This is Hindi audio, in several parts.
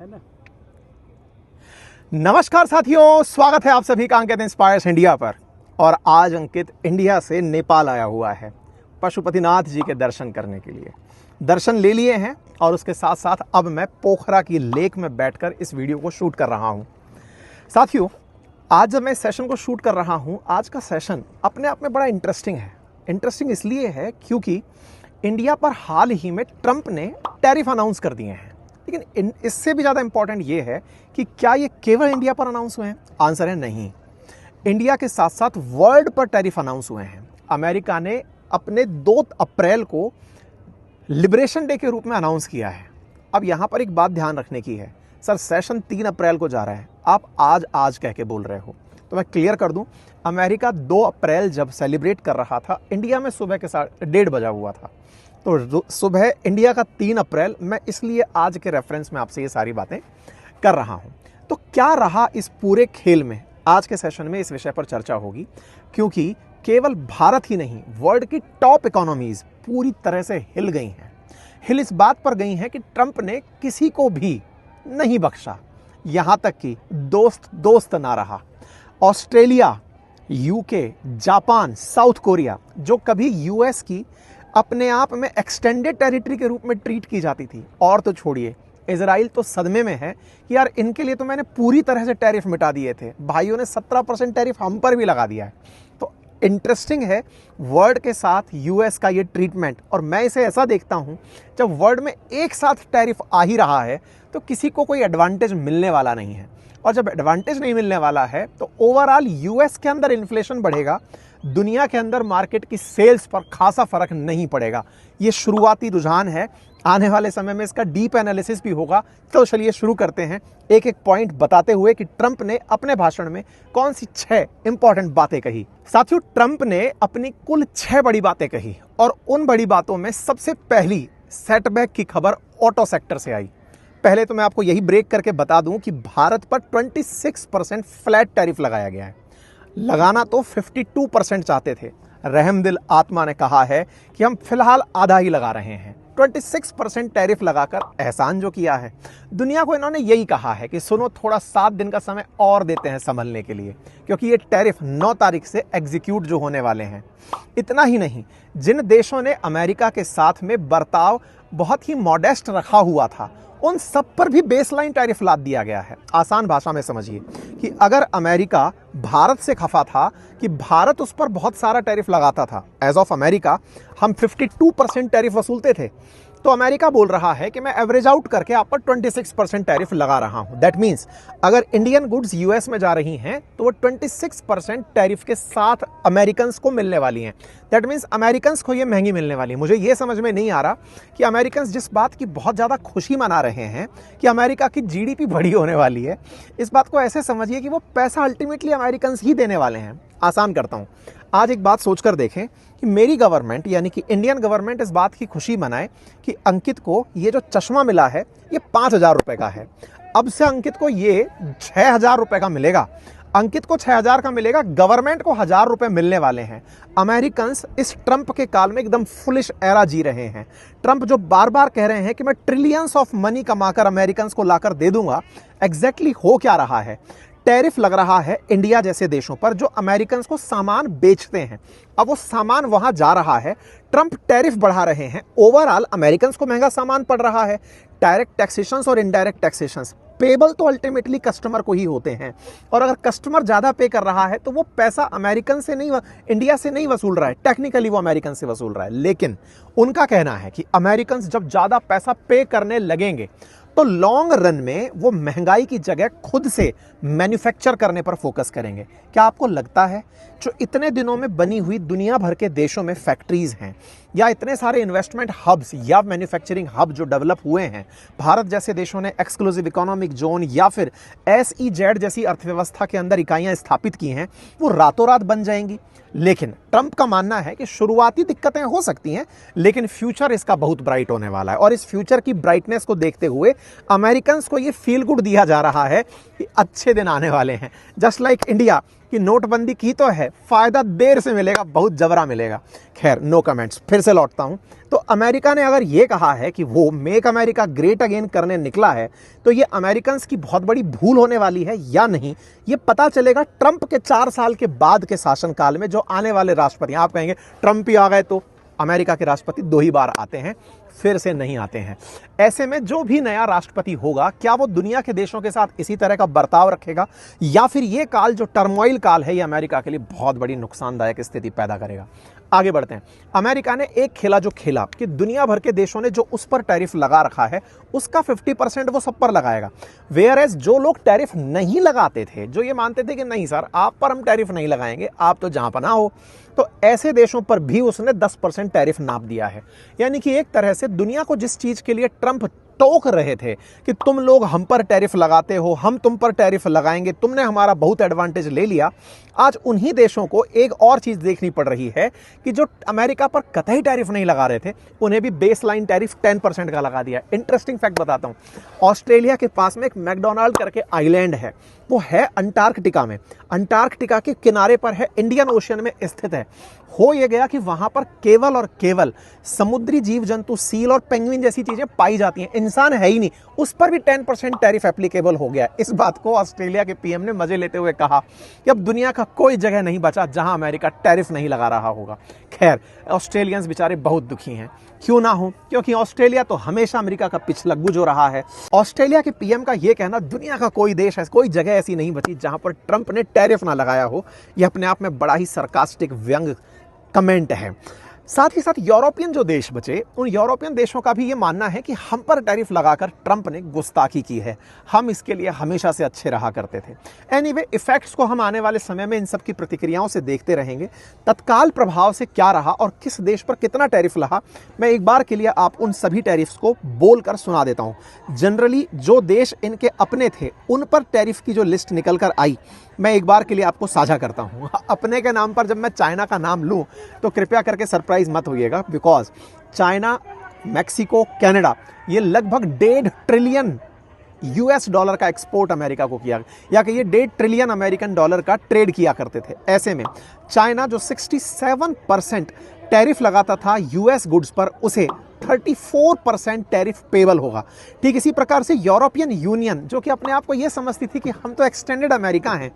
है ना। नमस्कार साथियों, स्वागत है आप सभी का अंकित इंस्पायर्स इंडिया पर। और आज अंकित इंडिया से नेपाल आया हुआ है पशुपतिनाथ जी के दर्शन करने के लिए। दर्शन ले लिए हैं और उसके साथ साथ अब मैं पोखरा की लेक में बैठकर इस वीडियो को शूट कर रहा हूं। साथियों, आज जब मैं इस सेशन को शूट कर रहा हूं, आज का सेशन अपने आप में बड़ा इंटरेस्टिंग है। इंटरेस्टिंग इसलिए है क्योंकि इंडिया पर हाल ही में ट्रंप ने टैरिफ अनाउंस कर दिए हैं। लेकिन इससे भी ज़्यादा इंपॉर्टेंट ये है कि क्या ये केवल इंडिया पर अनाउंस हुए हैं? आंसर है नहीं। इंडिया के साथ साथ वर्ल्ड पर टैरिफ अनाउंस हुए हैं। अमेरिका ने अपने 2 अप्रैल को लिबरेशन डे के रूप में अनाउंस किया है। अब यहाँ पर एक बात ध्यान रखने की है, सर सेशन 3 अप्रैल को जा रहा है, आप आज कह के बोल रहे हो, तो मैं क्लियर कर दूं, अमेरिका 2 अप्रैल जब सेलिब्रेट कर रहा था, इंडिया में सुबह के 1:30 बजा हुआ था। तो सुबह इंडिया का 3 अप्रैल, मैं इसलिए आज के रेफरेंस में आपसे ये सारी बातें कर रहा हूं। तो क्या रहा इस पूरे खेल में? आज के सेशन में इस विषय पर चर्चा होगी, क्योंकि केवल भारत ही नहीं, वर्ल्ड की टॉप इकोनॉमीज पूरी तरह से हिल गई हैं। हिल इस बात पर गई हैं कि ट्रंप ने किसी को भी नहीं बख्शा, यहां तक कि दोस्त ना रहा। Australia, UK, Japan, south Korea, जो कभी यूएस की अपने आप में एक्सटेंडेड टेरिटरी के रूप में ट्रीट की जाती थी, और तो छोड़िए, इजराइल तो सदमे में है कि यार इनके लिए तो मैंने पूरी तरह से टैरिफ मिटा दिए थे, भाइयों ने 17% टैरिफ हम पर भी लगा दिया है। तो इंटरेस्टिंग है वर्ल्ड के साथ यूएस का ये ट्रीटमेंट। और मैं इसे ऐसा देखता हूं, जब वर्ल्ड में एक साथ टैरिफ आ ही रहा है तो किसी को कोई एडवांटेज मिलने वाला नहीं है। और जब एडवांटेज नहीं मिलने वाला है तो ओवरऑल यूएस के अंदर इन्फ्लेशन बढ़ेगा, दुनिया के अंदर मार्केट की सेल्स पर खासा फर्क नहीं पड़ेगा। ये शुरुआती रुझान है, आने वाले समय में इसका डीप एनालिसिस भी होगा। तो चलिए शुरू करते हैं, एक एक पॉइंट बताते हुए कि ट्रंप ने अपने भाषण में कौन सी 6 इंपॉर्टेंट बातें कही। साथियों, ट्रंप ने अपनी कुल 6 बड़ी बातें कही, और उन बड़ी बातों में सबसे पहली सेटबैक की खबर ऑटो सेक्टर से आई। पहले तो मैं आपको यही ब्रेक करके बता दूं कि भारत पर 26% फ्लैट टैरिफ लगाया गया है। लगाना तो 52% चाहते थे। रहमदिल आत्मा ने कहा है कि हम फिलहाल आधा ही लगा रहे हैं। 26% टैरिफ लगाकर एहसान जो किया है, दुनिया को इन्होंने यही कहा है कि सुनो, थोड़ा 7 दिन का समय और देते हैं संभलने के लिए, क्योंकि ये टैरिफ 9 तारीख से एग्जीक्यूट जो होने वाले हैं। इतना ही नहीं, जिन देशों ने अमेरिका के साथ में बर्ताव बहुत ही मॉडेस्ट रखा हुआ था, उन सब पर भी बेसलाइन टैरिफ लाद दिया गया है। आसान भाषा में समझिए कि अगर अमेरिका भारत से खफा था कि भारत उस पर बहुत सारा टैरिफ लगाता था, एज ऑफ अमेरिका हम 52% टैरिफ वसूलते थे, तो अमेरिका बोल रहा है कि मैं एवरेज आउट करके आप पर 26% टैरिफ लगा रहा हूं। दैट मीन्स अगर इंडियन गुड्स यूएस में जा रही हैं तो वो 26% टैरिफ के साथ अमेरिकन्स को मिलने वाली हैं। दैट मीन्स अमेरिकन्स को ये महंगी मिलने वाली है। मुझे ये समझ में नहीं आ रहा कि अमेरिकन्स जिस बात की बहुत ज़्यादा खुशी मना रहे हैं कि अमेरिका की जीडीपी बड़ी होने वाली है, इस बात को ऐसे समझिए कि वो पैसा अल्टीमेटली अमेरिकन्स ही देने वाले हैं। आसान करता हूँ, आज एक बात सोचकर देखें कि मेरी गवर्नमेंट यानी कि इंडियन गवर्नमेंट इस बात की खुशी मनाए कि अंकित को ये जो चश्मा मिला है ये 5,000 रुपए का है। अब से अंकित को ये 6,000 रुपए का मिलेगा। अंकित को 6,000 का मिलेगा, गवर्नमेंट को 1,000 रुपए मिलने वाले हैं। अमेरिकन्स इस ट्रंप के काल में एकदम फुलिश एरा जी रहे हैं। ट्रंप जो बार बार कह रहे हैं कि मैं ट्रिलियंस ऑफ मनी कमाकर अमेरिकन्स को लाकर दे दूंगा, एग्जैक्टली हो क्या रहा है? टैरिफ लग रहा है इंडिया जैसे देशों पर जो अमेरिकन्स को सामान बेचते हैं। अब वो सामान वहां जा रहा है, ट्रंप टैरिफ बढ़ा रहे हैं, ओवरऑल अमेरिकन्स को महंगा सामान पड़ रहा है। डायरेक्ट टैक्सेशंस और इनडायरेक्ट टैक्सेशंस पेबल तो अल्टीमेटली कस्टमर को ही होते हैं, और अगर कस्टमर ज़्यादा पे कर रहा है तो वो पैसा अमेरिकन से नहीं, इंडिया से नहीं वसूल रहा है, टेक्निकली वो अमेरिकन से वसूल रहा है। लेकिन उनका कहना है कि अमेरिकन्स जब ज़्यादा पैसा पे करने लगेंगे तो लॉन्ग रन में वो महंगाई की जगह खुद से मैन्युफैक्चर करने पर फोकस करेंगे। क्या आपको लगता है जो इतने दिनों में बनी हुई दुनिया भर के देशों में फैक्ट्रीज हैं, या इतने सारे इन्वेस्टमेंट हब्स या मैन्युफैक्चरिंग हब जो डेवलप हुए हैं, भारत जैसे देशों ने एक्सक्लूसिव इकोनॉमिक जोन या फिर SEZ जैसी अर्थव्यवस्था के अंदर इकाइयां स्थापित की हैं, वो रातों रात बन जाएंगी? लेकिन ट्रंप का मानना है कि शुरुआती दिक्कतें हो सकती हैं, लेकिन फ्यूचर इसका बहुत ब्राइट होने वाला है। और इस फ्यूचर की ब्राइटनेस को देखते हुए अमेरिकन्स को ये फील गुड दिया जा रहा है कि अच्छे दिन आने वाले हैं। जस्ट लाइक इंडिया कि नोटबंदी की तो है, फायदा देर से मिलेगा, बहुत जबरा मिलेगा। खैर, नो कमेंट्स। फिर से लौटता हूं, तो अमेरिका ने अगर ये कहा है कि वो मेक अमेरिका ग्रेट अगेन करने निकला है, तो ये अमेरिकन की बहुत बड़ी भूल होने वाली है या नहीं, ये पता चलेगा ट्रंप के 4 साल के बाद के शासनकाल में। जो आने वाले राष्ट्रपति, आप कहेंगे ट्रंप ही आ गए, तो अमेरिका के राष्ट्रपति 2 ही बार आते हैं, फिर से नहीं आते हैं। ऐसे में जो भी नया राष्ट्रपति होगा, क्या वो दुनिया के देशों के साथ इसी तरह का बर्ताव रखेगा, या फिर ये काल जो टर्मोइल काल है, ये अमेरिका के लिए बहुत बड़ी नुकसानदायक स्थिति पैदा करेगा। आगे बढ़ते हैं। अमेरिका ने एक खेला जो खेला कि दुनिया भर के देशों ने जो उस पर टैरिफ लगा रखा है, उसका 50% वो सब पर लगाएगा। वेयर एज जो लोग टैरिफ नहीं लगाते थे, जो ये मानते थे कि नहीं सर आप पर हम टैरिफ नहीं लगाएंगे, आप तो जहां पनाह हो, तो ऐसे देशों पर भी उसने 10% टैरिफ नाप दिया है। यानी कि एक तरह से दुनिया को जिस चीज के लिए ट्रंप टोक रहे थे कि तुम लोग हम पर टैरिफ लगाते हो, हम तुम पर टैरिफ लगाएंगे, तुमने हमारा बहुत एडवांटेज ले लिया, आज उन्हीं देशों को एक और चीज देखनी पड़ रही है कि जो अमेरिका पर कतई टैरिफ नहीं लगा रहे थे, उन्हें भी बेसलाइन टैरिफ 10% का लगा दिया। इंटरेस्टिंग फैक्ट बताता हूं, ऑस्ट्रेलिया के पास में एक मैकडोनाल्ड करके आइलैंड है, वो है अंटार्कटिका में, अंटार्कटिका के किनारे पर है, इंडियन ओशियन में स्थित है। हो यह गया कि वहां पर केवल और केवल समुद्री जीव जंतु, सील और पेंगुइन जैसी चीजें पाई जाती हैं, इंसान है ही नहीं, उस पर भी 10% टैरिफ एप्लीकेबल हो गया। इस बात को ऑस्ट्रेलिया के पीएम ने मजे लेते हुए कहा कि अब दुनिया का कोई जगह नहीं बचा जहां अमेरिका टैरिफ नहीं लगा रहा होगा। खैर, ऑस्ट्रेलियंस बेचारे बहुत दुखी हैं, क्यों ना हो, क्योंकि ऑस्ट्रेलिया तो हमेशा अमेरिका का पिछलग्गू जो रहा है। ऑस्ट्रेलिया के पीएम का यह कहना दुनिया का कोई देश है, कोई जगह ऐसी नहीं बची जहां पर ट्रंप ने टैरिफ ना लगाया हो, यह अपने आप में बड़ा ही सरकास्टिक व्यंग कमेंट है। साथ ही साथ यूरोपियन जो देश बचे, उन यूरोपियन देशों का भी ये मानना है कि हम पर टैरिफ लगाकर ट्रंप ने गुस्ताखी की है, हम इसके लिए हमेशा से अच्छे रहा करते थे। एनीवे, इफेक्ट्स को हम आने वाले समय में इन सब की प्रतिक्रियाओं से देखते रहेंगे, तत्काल प्रभाव से क्या रहा और किस देश पर कितना टैरिफ लगा, मैं एक बार के लिए आप उन सभी टैरिफ्स को बोलकर सुना देता हूं। जनरली जो देश इनके अपने थे, उन पर टैरिफ की जो लिस्ट निकल कर आई, मैं एक बार के लिए आपको साझा करता हूं। अपने के नाम पर जब मैं चाइना का नाम लूं, तो कृपया करके सरप्राइज मत होइएगा, बिकॉज चाइना, मैक्सिको, कनाडा, ये लगभग 1.5 ट्रिलियन US डॉलर का एक्सपोर्ट अमेरिका को किया, या कि ये 1.5 ट्रिलियन अमेरिकन डॉलर का ट्रेड किया करते थे। ऐसे में चाइना जो 67% टैरिफ लगाता था US गुड्स पर, उसे 34% टैरिफ पेबल होगा। ठीक इसी प्रकार से यूरोपियन यूनियन, जो कि अपने आप को यह समझती थी कि हम तो एक्सटेंडेड अमेरिका हैं,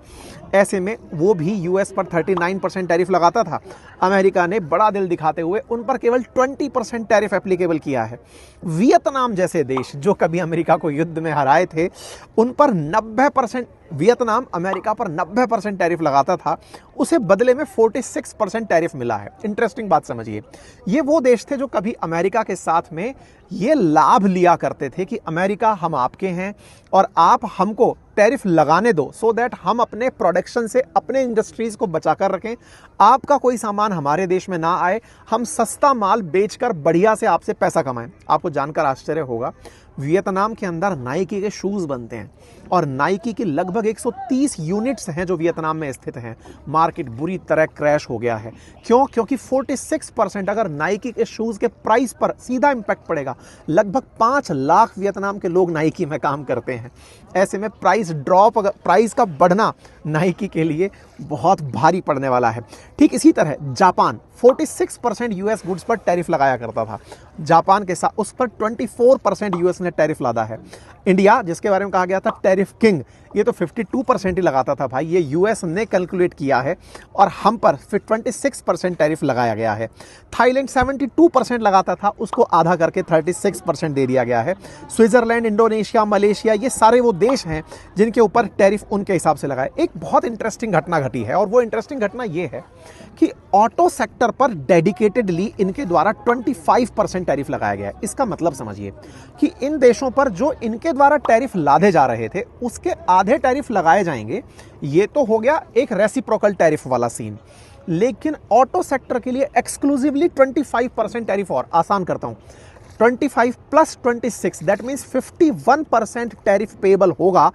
ऐसे में वो भी US पर 39% टैरिफ लगाता था। अमेरिका ने बड़ा दिल दिखाते हुए उन पर केवल 20% टैरिफ एप्लीकेबल किया है। वियतनाम जैसे देश, जो कभी अमेरिका को युद्ध में हराए थे, उन पर 90%, वियतनाम अमेरिका पर 90% टैरिफ लगाता था, उसे बदले में 46% टैरिफ मिला है। इंटरेस्टिंग बात समझिए, ये वो देश थे जो कभी अमेरिका के साथ में ये लाभ लिया करते थे कि अमेरिका हम आपके हैं और आप हमको टैरिफ लगाने दो, सो दैट हम अपने प्रोडक्शन से, अपने इंडस्ट्रीज को बचा कर रखें, आपका कोई सामान हमारे देश में ना आए, हम सस्ता माल बेचकर बढ़िया से आपसे पैसा कमाएं। आपको जानकर आश्चर्य होगा, वियतनाम के अंदर नाइकी के शूज बनते हैं और नाइकी की लगभग 130 यूनिट्स हैं जो वियतनाम में स्थित हैं। मार्केट बुरी तरह क्रैश हो गया है। क्यों? क्योंकि 46% अगर नाइकी के शूज के प्राइस पर सीधा इंपैक्ट पड़ेगा। लगभग 5 लाख वियतनाम के लोग नाइकी में काम करते हैं। ऐसे में प्राइस ड्रॉप, प्राइस का बढ़ना नाइकी के लिए बहुत भारी पड़ने वाला है। ठीक इसी तरह जापान 46% US गुड्स पर टैरिफ लगाया करता था। जापान के साथ उस पर 24% US ने टैरिफ लादा है। इंडिया, जिसके बारे में कहा गया था टैरिफ किंग, ये तो 52% ही लगाता था भाई, ये US ने कैलकुलेट किया है और हम पर फिर 26% टैरिफ लगाया गया है। थाईलैंड 72% लगाता था, उसको आधा करके 36% दे दिया गया है। स्विट्जरलैंड, इंडोनेशिया, मलेशिया, ये सारे वो देश हैं जिनके ऊपर टैरिफ उनके हिसाब से लगाए। एक बहुत इंटरेस्टिंग घटना घटी है और वो इंटरेस्टिंग घटना ये है कि ऑटो सेक्टर पर डेडिकेटेडली इनके द्वारा 25% टैरिफ लगाया गया है। इसका मतलब समझिए कि इन देशों पर जो इनके द्वारा टैरिफ लादे जा रहे थे, उसके आधे टैरिफ लगाए जाएंगे। ये तो हो गया एक रेसिप्रोकल टैरिफ वाला सीन, लेकिन ऑटो सेक्टर के लिए एक्सक्लूसिवली 25% टैरिफ, और आसान करता हूं, 25 plus 26, that means 51% tariff payable होगा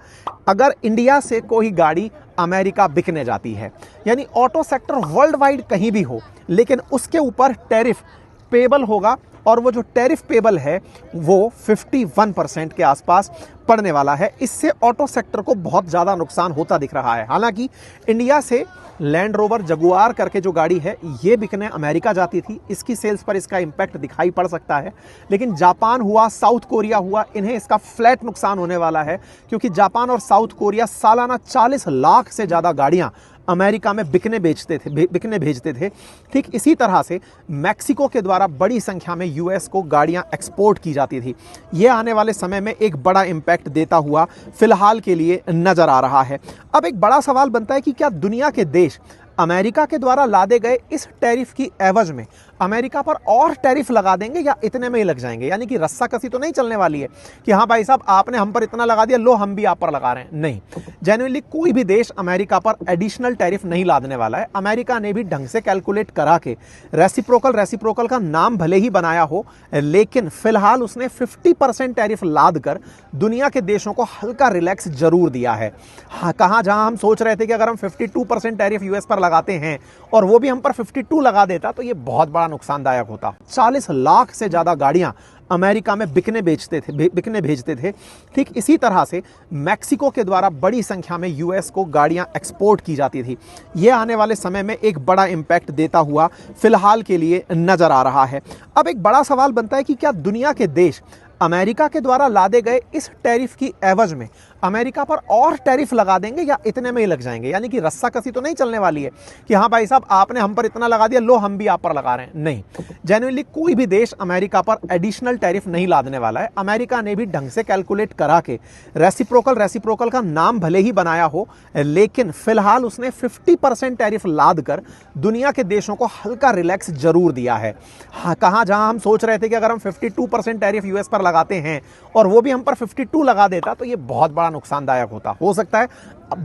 अगर इंडिया से कोई गाड़ी अमेरिका बिकने जाती है। यानी ऑटो सेक्टर वर्ल्ड वाइड कहीं भी हो, लेकिन उसके ऊपर टैरिफ पेबल होगा और वो जो टैरिफ पेबल है वो 51% के आसपास पड़ने वाला है। इससे ऑटो सेक्टर को बहुत ज़्यादा नुकसान होता दिख रहा है। हालांकि इंडिया से लैंड रोवर जगुआर करके जो गाड़ी है ये बिकने अमेरिका जाती थी, इसकी सेल्स पर इसका इंपैक्ट दिखाई पड़ सकता है। लेकिन जापान हुआ, साउथ कोरिया हुआ, इन्हें इसका फ्लैट नुकसान होने वाला है, क्योंकि जापान और साउथ कोरिया सालाना 40 लाख से ज़्यादा गाड़ियां अमेरिका में बिकने भेजते थे। ठीक इसी तरह से मैक्सिको के द्वारा बड़ी संख्या में यूएस को गाड़ियां एक्सपोर्ट की जाती थी। यह आने वाले समय में एक बड़ा इंपैक्ट देता हुआ फिलहाल के लिए नजर आ रहा है। अब एक बड़ा सवाल बनता है कि क्या दुनिया के देश अमेरिका के द्वारा लादे गए इस टैरिफ की एवज में अमेरिका पर और टैरिफ लगा देंगे या इतने में ही लग जाएंगे? यानी कि रस्साकसी तो नहीं चलने वाली है कि हाँ भाई साहब आपने हम पर इतना लगा दिया, लो हम भी आप पर लगा रहे हैं। नहीं, जेन्युइनली कोई भी देश अमेरिका पर एडिशनल टैरिफ नहीं लादने वाला है। अमेरिका ने भी ढंग से कैलकुलेट करा के रेसिप्रोकल का नाम भले ही बनाया हो, लेकिन फिलहाल उसने 50% टैरिफ लाद कर दुनिया के देशों को हल्का रिलैक्स जरूर दिया है। हाँ, कहाँ जहां हम सोच रहे थे कि अगर हम 52% टैरिफ यूएस पर लगाते हैं और वो भी हम पर 52 लगा देता तो ये बहुत बड़ा नुकसानदायक होता। 40 लाख से ज्यादा गाड़ियां अमेरिका में बिकने भेजते थे। ठीक इसी तरह से मैक्सिको के द्वारा बड़ी संख्या में यूएस को गाड़ियां एक्सपोर्ट की जाती थी। यह आने वाले समय में एक बड़ा इंपैक्ट देता हुआ फिलहाल के लिए नजर आ रहा है। अब एक बड़ा सवाल बनता है कि क्या दुनिया के देश अमेरिका के द्वारा लादे गए इस टैरिफ की एवज में अमेरिका पर और टैरिफ लगा देंगे या इतने में ही लग जाएंगे? यानी कि रस्साकसी तो नहीं चलने वाली है कि हाँ भाई साहब आपने हम पर इतना लगा दिया, लो हम भी आप पर लगा रहे हैं। नहीं, जेन्युइनली कोई भी देश अमेरिका पर एडिशनल टैरिफ नहीं लादने वाला है। अमेरिका ने भी ढंग से कैलकुलेट करा के रेसिप्रोकल का नाम भले ही बनाया हो, लेकिन फिलहाल उसने 50% टैरिफ लाद कर दुनिया के देशों को हल्का रिलैक्स जरूर दिया है। हाँ, कहाँ जहां हम सोच रहे थे कि अगर हम 52% टैरिफ यूएस पर लगाते हैं और वो भी हम पर 52 लगा देता तो ये बहुत बड़ा नुकसानदायक होता। हो सकता है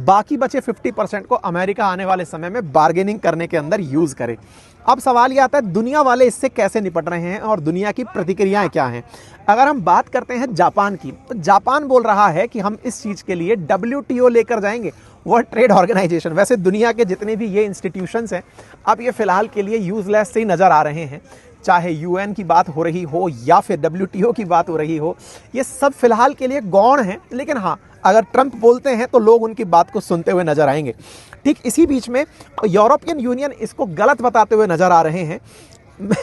बाकी बचे 50% को अमेरिका आने वाले समय में बार्गेनिंग करने के अंदर यूज करे। अब सवाल यह आता है दुनिया वाले इससे कैसे निपट रहे हैं और दुनिया की प्रतिक्रियाएं क्या हैं। अगर हम बात करते हैं जापान की, तो जापान बोल रहा है कि हम इस चीज के लिए WTO लेकर जाएंगे, वर्ल्ड ट्रेड ऑर्गेनाइजेशन। वैसे दुनिया के जितने भी ये इंस्टीट्यूशंस हैं अब ये फिलहाल के लिए यूजलेस से ही नजर आ रहे हैं, चाहे यूएन की बात हो रही हो या फिर WTO की बात हो रही हो, ये सब फिलहाल के लिए गौण हैं। लेकिन हाँ, अगर ट्रंप बोलते हैं तो लोग उनकी बात को सुनते हुए नजर आएंगे। ठीक इसी बीच में यूरोपियन यूनियन इसको गलत बताते हुए नजर आ रहे हैं।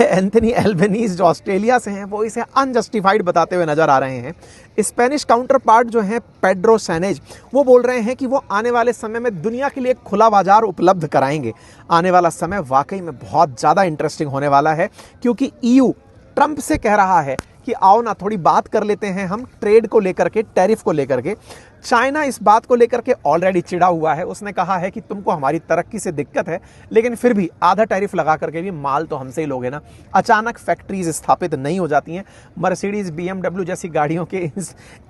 एंथनी एल्बनीज जो ऑस्ट्रेलिया से हैं वो इसे अनजस्टिफाइड बताते हुए नजर आ रहे हैं। स्पेनिश काउंटर पार्ट जो है पेड्रो सैनेज, वो बोल रहे हैं कि वो आने वाले समय में दुनिया के लिए खुला बाजार उपलब्ध कराएंगे। आने वाला समय वाकई में बहुत ज़्यादा इंटरेस्टिंग होने वाला है, क्योंकि EU ट्रंप से कह रहा है कि आओ ना थोड़ी बात कर लेते हैं हम ट्रेड को लेकर के, टैरिफ को लेकर के। चाइना इस बात को लेकर के ऑलरेडी चिढ़ा हुआ है। उसने कहा है कि तुमको हमारी तरक्की से दिक्कत है, लेकिन फिर भी आधा टैरिफ लगा करके भी माल तो हमसे ही लोगे ना। अचानक फैक्ट्रीज स्थापित नहीं हो जाती हैं। मर्सिडीज, BMW जैसी गाड़ियों के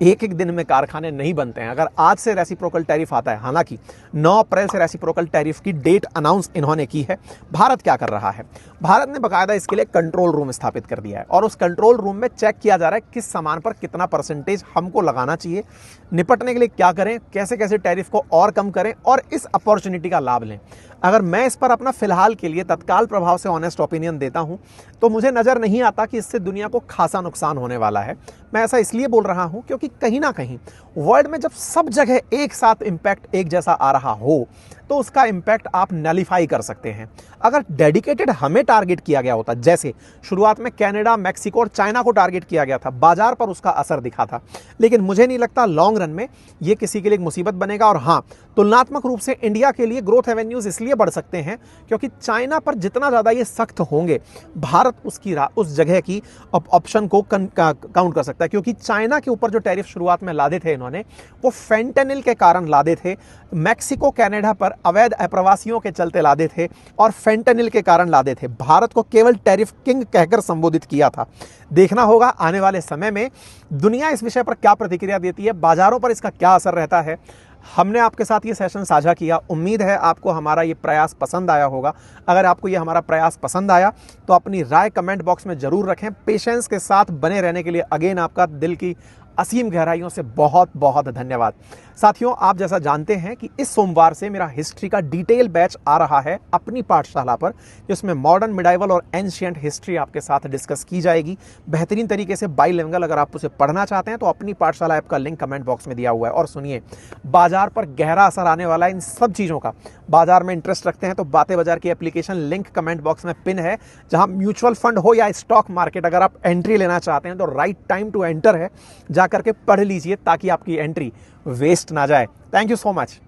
एक एक दिन में कारखाने नहीं बनते हैं। अगर आज से रेसिप्रोकल टैरिफ आता है, हालांकि 9 अप्रैल से रेसिप्रोकल टैरिफ की डेट अनाउंस इन्होंने की है। भारत क्या कर रहा है? भारत ने बाकायदा इसके लिए कंट्रोल रूम स्थापित कर दिया है और उस कंट्रोल रूम में चेक किया जा रहा है किस सामान पर कितना परसेंटेज हमको लगाना चाहिए, निपटने के लिए क्या करें, कैसे कैसे टैरिफ को और कम करें और इस अपॉर्चुनिटी का लाभ लें। अगर मैं इस पर अपना फिलहाल के लिए तत्काल प्रभाव से ऑनेस्ट ओपिनियन देता हूं तो मुझे नजर नहीं आता कि इससे दुनिया को खासा नुकसान होने वाला है। मैं ऐसा इसलिए बोल रहा हूं क्योंकि कहीं ना कहीं वर्ल्ड में जब सब जगह एक साथ इंपैक्ट एक जैसा आ रहा हो तो उसका इंपैक्ट आप नलिफाई कर सकते हैं। अगर डेडिकेटेड हमें टारगेट किया गया होता, जैसे शुरुआत में कनाडा, मैक्सिको और चाइना को टारगेट किया गया था, बाजार पर उसका असर दिखा था, लेकिन मुझे नहीं लगता लॉन्ग रन में ये किसी के लिए एक मुसीबत बनेगा। और हाँ, तुलनात्मक रूप से इंडिया के लिए ग्रोथ एवेन्यूज इसलिए बढ़ सकते हैं क्योंकि चाइना पर जितना ज़्यादा ये सख्त होंगे, भारत उस जगह की ऑप्शन को काउंट कर सकता है। क्योंकि चाइना के ऊपर जो टैरिफ शुरुआत में लादे थे इन्होंने, वो फेंटेनिल के कारण लादे थे। मैक्सिको, कनाडा पर अवैध अप्रवासियों के चलते लादे थे और फेंटेनिल के कारण लादे थे। भारत को केवल टैरिफ किंग कहकर संबोधित किया था। देखना होगा आने वाले समय में दुनिया इस विषय पर क्या प्रतिक्रिया देती है, बाजारों पर इसका क्या असर रहता है। हमने आपके साथ ये सेशन साझा किया। उम्मीद है आपको हमारा ये प्रयास पसंद आया होगा। अगर आपको ये हमारा प्रयास पसंद आया तो अपनी राय कमेंट बॉक्स में जरूर रखें। पेशेंस के साथ बने रहने के लिए अगेन आपका दिल की असीम गहराइयों से बहुत बहुत धन्यवाद। साथियों, आप जैसा जानते हैं कि इस सोमवार से मेरा हिस्ट्री का डिटेल बैच आ रहा है अपनी पाठशाला पर, जिसमें मॉडर्न, मिडाइवल और एंशिएंट हिस्ट्री आपके साथ डिस्कस की जाएगी बेहतरीन तरीके से, बाइलिंगुअल। अगर आप उसे पढ़ना चाहते हैं तो अपनी पाठशाला ऐप का लिंक कमेंट बॉक्स में दिया हुआ है। और सुनिए, बाजार पर गहरा असर आने वाला है इन सब चीज़ों का। बाजार में इंटरेस्ट रखते हैं तो बातें बाजार की एप्लीकेशन लिंक कमेंट बॉक्स में पिन है, जहां म्यूचुअल फंड हो या स्टॉक मार्केट, अगर आप एंट्री लेना चाहते हैं तो राइट टाइम टू एंटर है। जा करके पढ़ लीजिए ताकि आपकी एंट्री वेस्ट ना जाए। Thank you so much.